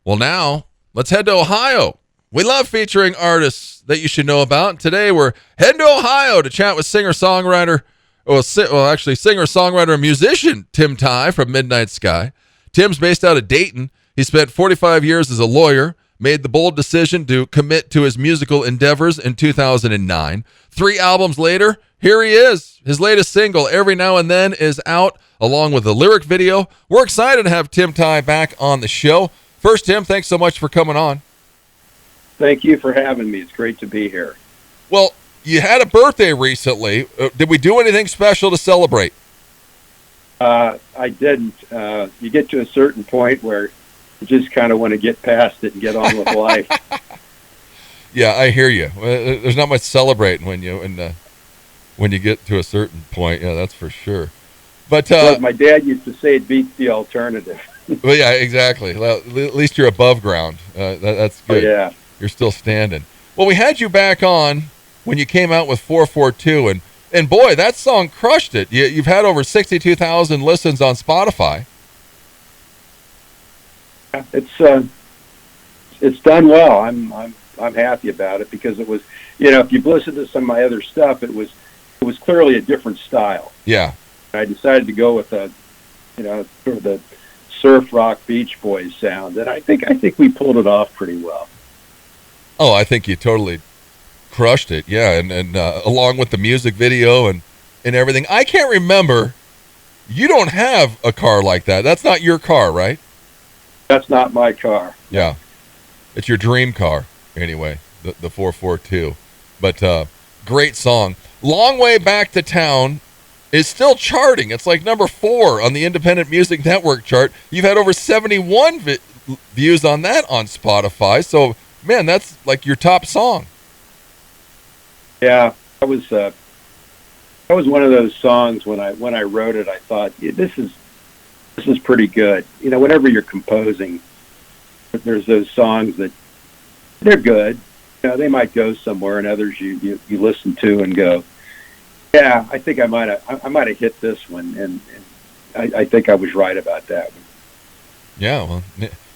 Well, now let's head to Ohio. We love featuring artists that you should know about. Today we're heading to Ohio to chat with singer-songwriter and musician Tim Tye from Midnight Sky. Tim's based out of Dayton. He spent 45 years as a lawyer, made the bold decision to commit to his musical endeavors in 2009. 3 albums later, here he is. His latest single, Every Now and Then, is out, along with a lyric video. We're excited to have Tim Tye back on the show. First, Tim, thanks so much for coming on. Thank you for having me. It's great to be here. Well, you had a birthday recently. Did we do anything special to celebrate? I didn't. You get to a certain point where you just kind of want to get past it and get on with life. Yeah, I hear you. There's not much celebrating when you get to a certain point. Yeah, that's for sure. But my dad used to say it beats the alternative. Well, yeah, exactly. Well, at least you're above ground. That's good. Oh, yeah. You're still standing. Well, we had you back on when you came out with 442, and boy, that song crushed it. You've had over 62,000 listens on Spotify. It's done well. I'm happy about it because it was, if you've listened to some of my other stuff, it was clearly a different style. Yeah. I decided to go with sort of the surf rock Beach Boys sound, and I think we pulled it off pretty well. Oh, I think you totally crushed it. Yeah, and along with the music video and everything. I can't remember. You don't have a car like that. That's not your car, right? That's not my car. Yeah. It's your dream car, anyway, the 442. But great song. Long Way Back to Town is still charting. It's like number 4 on the Independent Music Network chart. You've had over 71 views on that on Spotify. So, man, that's like your top song. Yeah, that was one of those songs when I wrote it. I thought, this is pretty good. Whenever you're composing, there's those songs that they're good. They might go somewhere, and others you listen to and go, yeah, I think I might have hit this one, and I think I was right about that one. Yeah, well,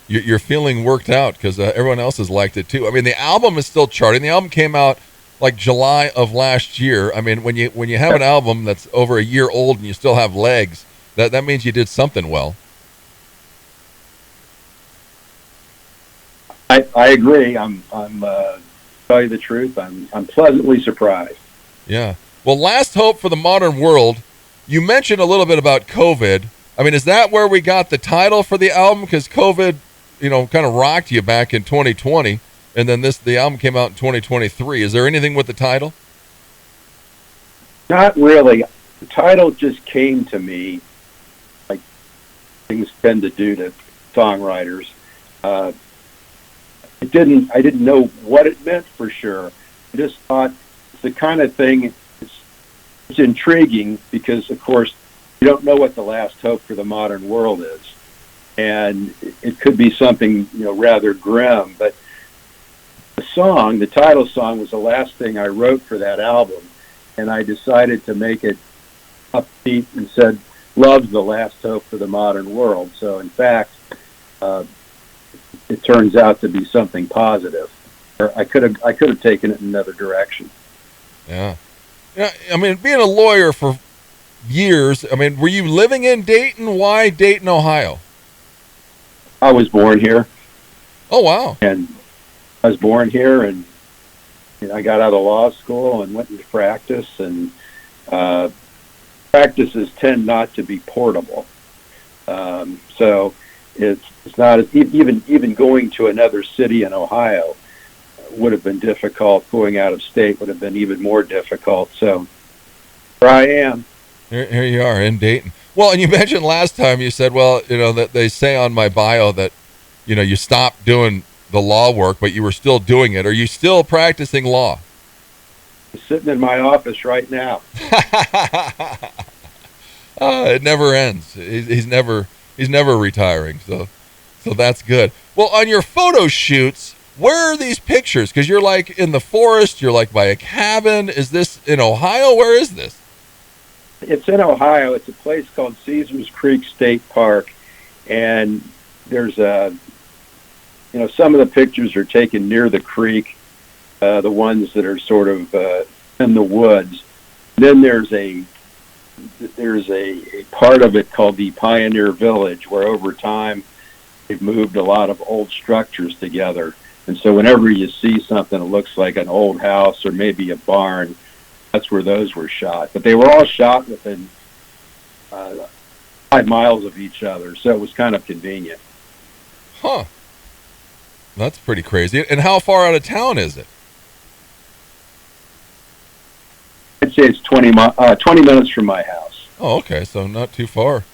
your feeling worked out because everyone else has liked it too. I mean, the album is still charting. The album came out like July of last year. I mean, when you have an album that's over a year old and you still have legs, that means you did something well. I agree. I'm tell you the truth, I'm pleasantly surprised. Yeah. Well, Last Hope for the Modern World, you mentioned a little bit about COVID. I mean, is that where we got the title for the album? Because COVID, kind of rocked you back in 2020, and then the album came out in 2023. Is there anything with the title? Not really. The title just came to me, like things tend to do to songwriters. I didn't know what it meant for sure. I just thought it's the kind of thing. It's intriguing because, of course, you don't know what the last hope for the modern world is, and it could be something rather grim. But the title song, was the last thing I wrote for that album, and I decided to make it upbeat and said, "Love's the last hope for the modern world." So, in fact, it turns out to be something positive. Or I could have taken it in another direction. Yeah. Yeah, I mean, being a lawyer for years, I mean, were you living in Dayton? Why Dayton, Ohio? I was born here. Oh, wow. And I was born here, and I got out of law school and went into practice, and practices tend not to be portable. So it's not even going to another city in Ohio would have been difficult. Going out of state would have been even more difficult. So here I am. Here you are in Dayton. Well, and you mentioned last time, you said, well, that they say on my bio that, you stopped doing the law work, but you were still doing it. Are you still practicing law? I'm sitting in my office right now. It never ends. He's never retiring. So that's good. Well, on your photo shoots, where are these pictures? Because you're like in the forest, you're like by a cabin. Is this in Ohio? Where is this? It's in Ohio. It's a place called Caesars Creek State Park, and there's some of the pictures are taken near the creek, the ones that are sort of in the woods. Then there's a part of it called the Pioneer Village, where over time they've moved a lot of old structures together. And so whenever you see something that looks like an old house or maybe a barn, that's where those were shot. But they were all shot within 5 miles of each other, so it was kind of convenient. Huh. That's pretty crazy. And how far out of town is it? I'd say it's 20 minutes from my house. Oh, okay. So not too far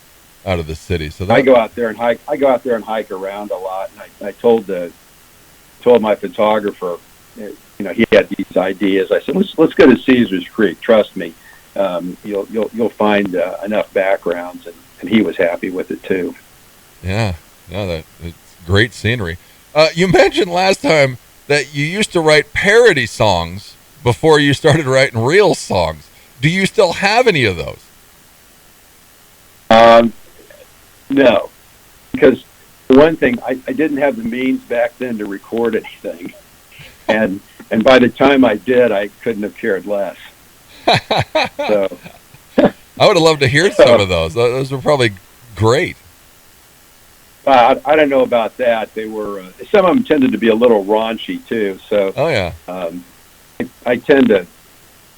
out of the city. So I go out there and hike. I go out there and hike around a lot. And I told my photographer, he had these ideas. I said, let's go to Caesar's Creek. Trust me, you'll find enough backgrounds, and he was happy with it too. Yeah, no, it's great scenery. You mentioned last time that you used to write parody songs before you started writing real songs. Do you still have any of those? No, because for one thing, I didn't have the means back then to record anything, and by the time I did, I couldn't have cared less. So I would have loved to hear some of those. Those were probably great. I don't know about that. They were some of them tended to be a little raunchy too. So oh yeah, I tend to,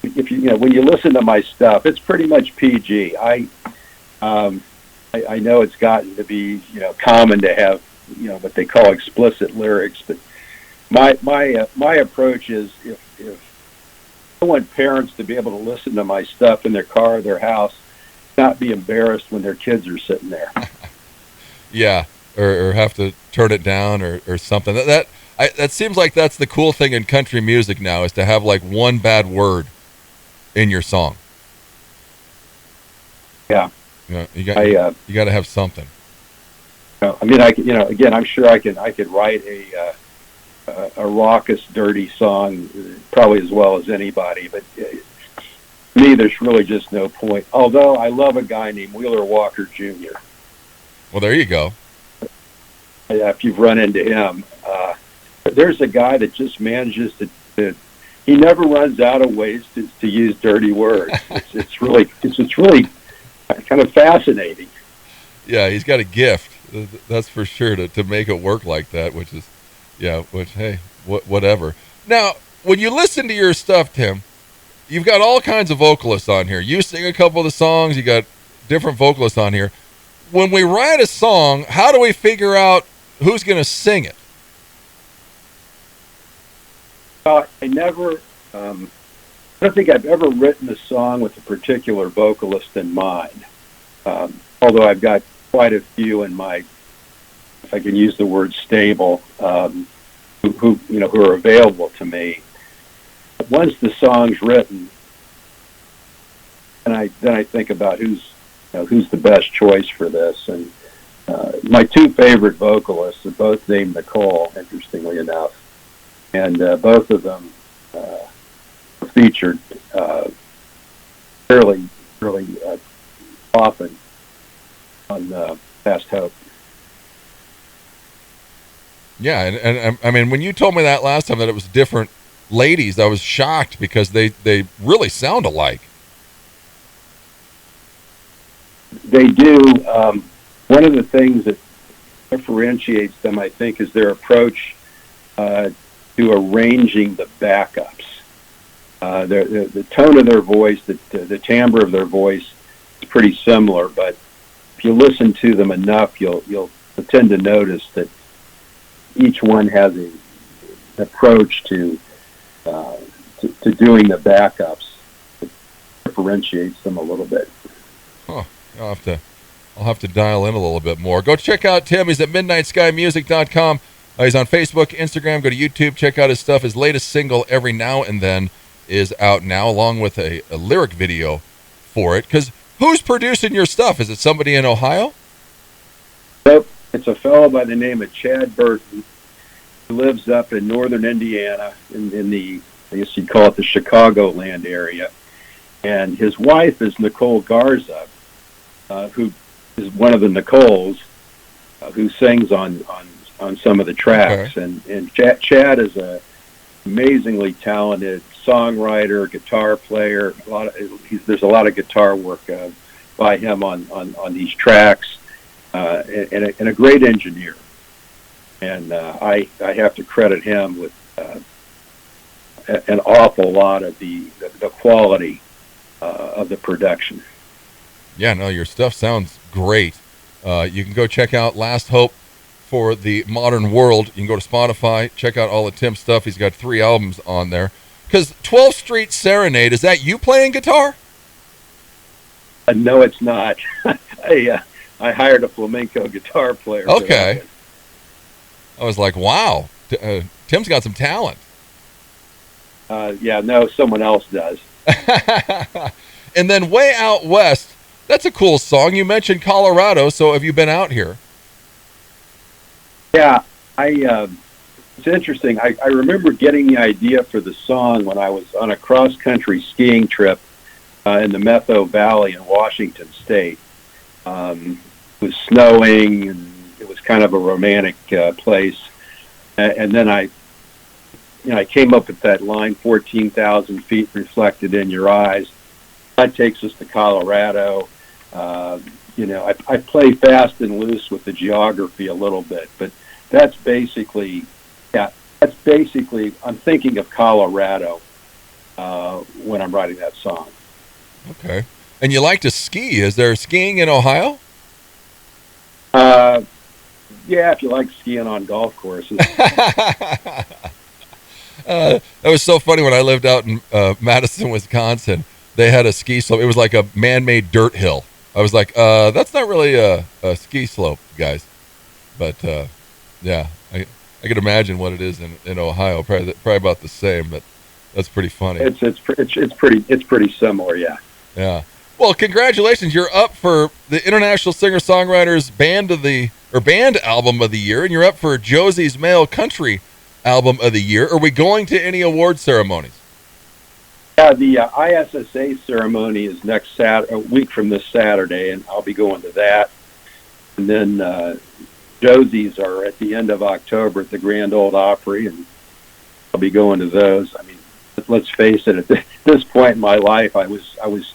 if when you listen to my stuff, it's pretty much PG. I know it's gotten to be common to have what they call explicit lyrics, but my approach is if I want parents to be able to listen to my stuff in their car or their house, not be embarrassed when their kids are sitting there. Yeah, or have to turn it down or something. That seems like that's the cool thing in country music now, is to have like one bad word in your song. Yeah. You got to have something. I mean, again, I'm sure I could write a raucous, dirty song probably as well as anybody, but to me, there's really just no point. Although I love a guy named Wheeler Walker Jr. Well, there you go. If you've run into him, there's a guy that just manages to he never runs out of ways to use dirty words. It's really kind of fascinating. Yeah, he's got a gift, that's for sure, to make it work like that, which hey, whatever. Now, when you listen to your stuff, Tim, you've got all kinds of vocalists on here. You sing a couple of the songs, you got different vocalists on here. When we write a song, how do we figure out who's going to sing it? I don't think I've ever written a song with a particular vocalist in mind. Although I've got quite a few in my, if I can use the word stable, who are available to me. But once the song's written, then I think about who's the best choice for this. And my two favorite vocalists are both named Nicole, interestingly enough, and both of them were featured fairly often on Fast Hope. Yeah, and I mean, when you told me that last time that it was different ladies, I was shocked because they really sound alike. They do. One of the things that differentiates them, I think, is their approach to arranging the backups. The tone of their voice, the timbre of their voice is pretty similar, but if you listen to them enough, you'll tend to notice that each one has an approach to doing the backups that differentiates them a little bit. Huh. I'll have to dial in a little bit more. Go check out Tim. He's at MidnightSkyMusic.com. He's on Facebook, Instagram. Go to YouTube. Check out his stuff. His latest single, Every Now and Then, is out now, along with a lyric video for it. Because who's producing your stuff? Is it somebody in Ohio? Nope. It's a fellow by the name of Chad Burton, who lives up in northern Indiana, in the, I guess you'd call it the Chicagoland area. And his wife is Nicole Garza, who is one of the Nicoles, who sings on on some of the tracks. Okay. And Chad is a amazingly talented songwriter, guitar player. There's a lot of guitar work by him on these tracks, and a great engineer. And I have to credit him with an awful lot of the quality of the production. Yeah, no, your stuff sounds great. You can go check out Last Hope for the Modern World. You can go to Spotify, check out all of Tim's stuff. He's got 3 albums on there. Because 12th Street Serenade, is that you playing guitar? No, it's not. I hired a flamenco guitar player. Okay. I was like, wow, Tim's got some talent. Yeah, no, someone else does. And then Way Out West, that's a cool song. You mentioned Colorado, so have you been out here? Yeah, it's interesting. I remember getting the idea for the song when I was on a cross-country skiing trip in the Metho Valley in Washington State. It was snowing, and it was kind of a romantic place. And then I came up with that line, 14,000 feet reflected in your eyes. That takes us to Colorado. I play fast and loose with the geography a little bit, but that's basically, I'm thinking of Colorado when I'm writing that song. Okay. And you like to ski. Is there skiing in Ohio? Yeah, if you like skiing on golf courses. That was so funny when I lived out in Madison, Wisconsin. They had a ski slope. It was like a man-made dirt hill. I was like, that's not really a ski slope, guys. But yeah, I could imagine what it is in Ohio. Probably about the same, but that's pretty funny. It's pretty similar, yeah. Yeah. Well, congratulations! You're up for the International Singer-Songwriters Band Album of the Year, and you're up for Josie's Male Country Album of the Year. Are we going to any award ceremonies? Yeah, the ISSA ceremony is a week from this Saturday, and I'll be going to that. And then Josie's are at the end of October at the Grand Ole Opry, and I'll be going to those. I mean, let's face it, at this point in my life, I was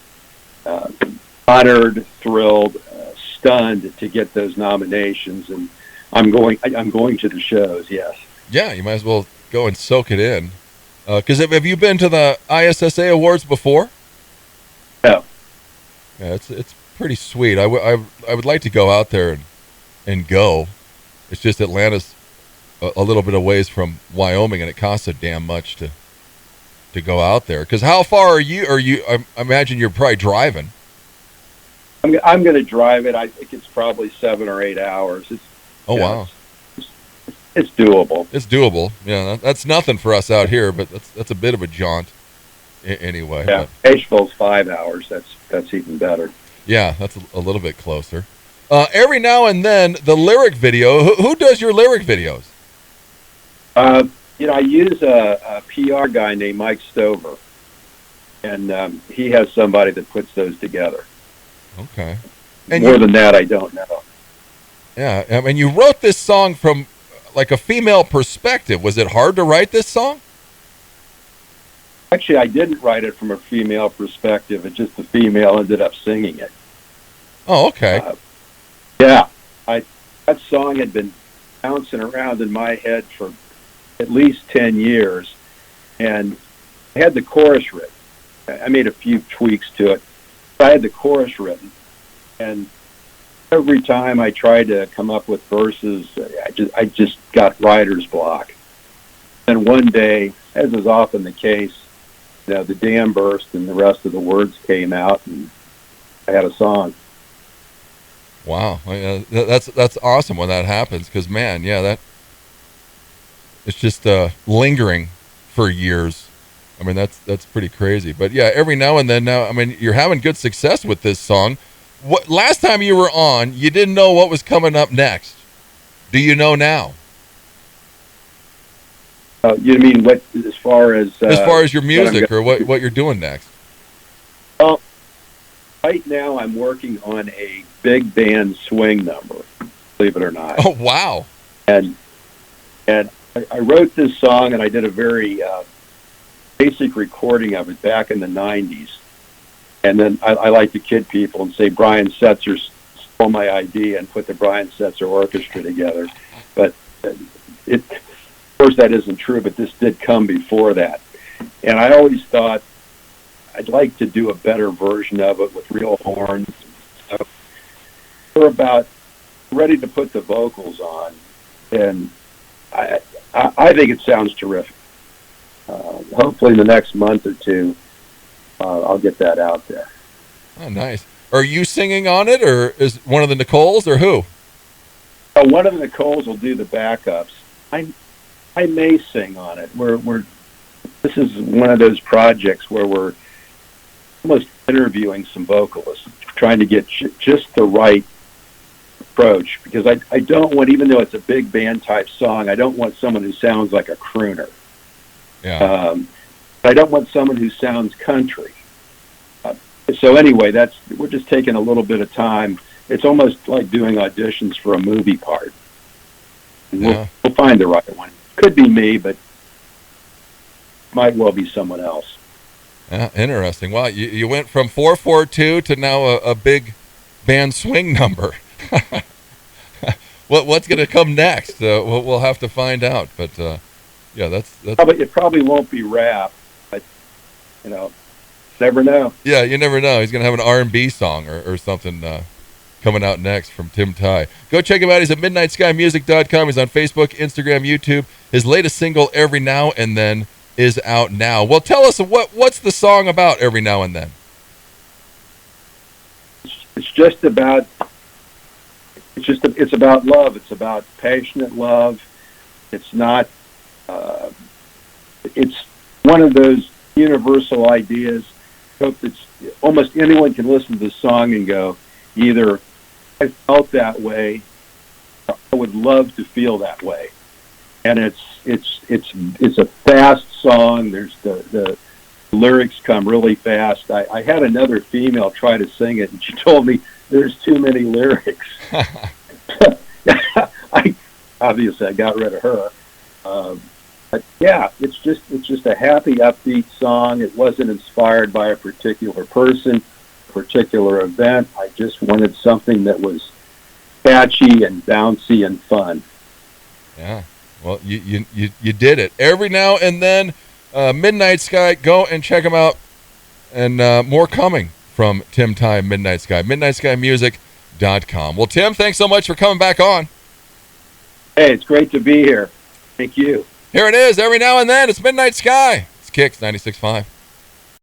honored, thrilled, stunned to get those nominations, and I'm going to the shows. Yes. Yeah, you might as well go and soak it in. Because have you been to the ISSA Awards before? No. Yeah, it's pretty sweet. I would like to go out there and go. It's just Atlanta's a little bit of ways from Wyoming, and it costs so damn much to go out there. Because how far are you? I imagine you're probably driving. I'm going to drive it. I think it's probably 7 or 8 hours. Wow. It's doable. It's doable. Yeah, that's nothing for us out here, but that's a bit of a jaunt anyway. Yeah, Asheville's 5 hours. That's even better. Yeah, that's a little bit closer. Every now and then, the lyric video. Who does your lyric videos? I use a PR guy named Mike Stover, and he has somebody that puts those together. Okay. And more than that, I don't know. Yeah, I mean, you wrote this song from like a female perspective. Was it hard to write this song? Actually, I didn't write it from a female perspective. It's just the female ended up singing it. Oh, okay. Yeah, that song had been bouncing around in my head for at least 10 years, and I had the chorus written. I made a few tweaks to it. I had the chorus written, and every time I tried to come up with verses, I just got writer's block. And one day, as is often the case, the dam burst and the rest of the words came out, and I had a song. Wow, that's awesome when that happens, because man, yeah, it's just lingering for years. I mean, that's pretty crazy. But yeah, every now and then, I mean, you're having good success with this song. What last time you were on, you didn't know what was coming up next. Do you know now? You mean what, as far as your music or what you're doing next? Well, right now I'm working on a big band swing number, believe it or not. Oh, wow. And And I wrote this song, and I did a very basic recording of it back in the 90s. And then I like to kid people and say Brian Setzer stole my idea and put the Brian Setzer Orchestra together. But of course, that isn't true, but this did come before that. And I always thought I'd like to do a better version of it with real horns and stuff. We're about ready to put the vocals on, and I think it sounds terrific. Hopefully in the next month or two, I'll get that out there. Oh, nice. Are you singing on it, or is one of the Nicoles, or who? One of the Nicoles will do the backups. I may sing on it. This is one of those projects where we're almost interviewing some vocalists, trying to get just the right approach, because I don't want, even though it's a big band type song, I don't want someone who sounds like a crooner. Yeah. I don't want someone who sounds country. So anyway, we're just taking a little bit of time. It's almost like doing auditions for a movie part. Yeah. We'll find the right one. Could be me, but might well be someone else. Yeah, interesting. Wow, you went from 4/4/2 to now a big band swing number. What's going to come next? We'll have to find out. But yeah, that's it probably won't be rap, but never know. Yeah, you never know. He's going to have an R&B song or something coming out next from Tim Tye. Go check him out. He's at MidnightSkyMusic.com. He's on Facebook, Instagram, YouTube. His latest single, Every Now and Then, is out now. Well, tell us what's the song about, Every Now and Then? It's about love. It's about passionate love. It's not. It's one of those universal ideas. Hope it's almost anyone can listen to this song and go, either I felt that way, or I would love to feel that way. And it's a fast song. There's the lyrics come really fast. I had another female try to sing it, and she told me there's too many lyrics. Obviously I got rid of her. But yeah, it's just a happy, upbeat song. It wasn't inspired by a particular person, particular event. I just wanted something that was catchy and bouncy and fun. Yeah. Well, you did it. Every Now and Then, Midnight Sky. Go and check them out. And more coming from Tim Tye, Midnight Sky. MidnightSkyMusic.com. Well, Tim, thanks so much for coming back on. Hey, it's great to be here. Thank you. Here it is, Every Now and Then. It's Midnight Sky. It's KIX 96.5.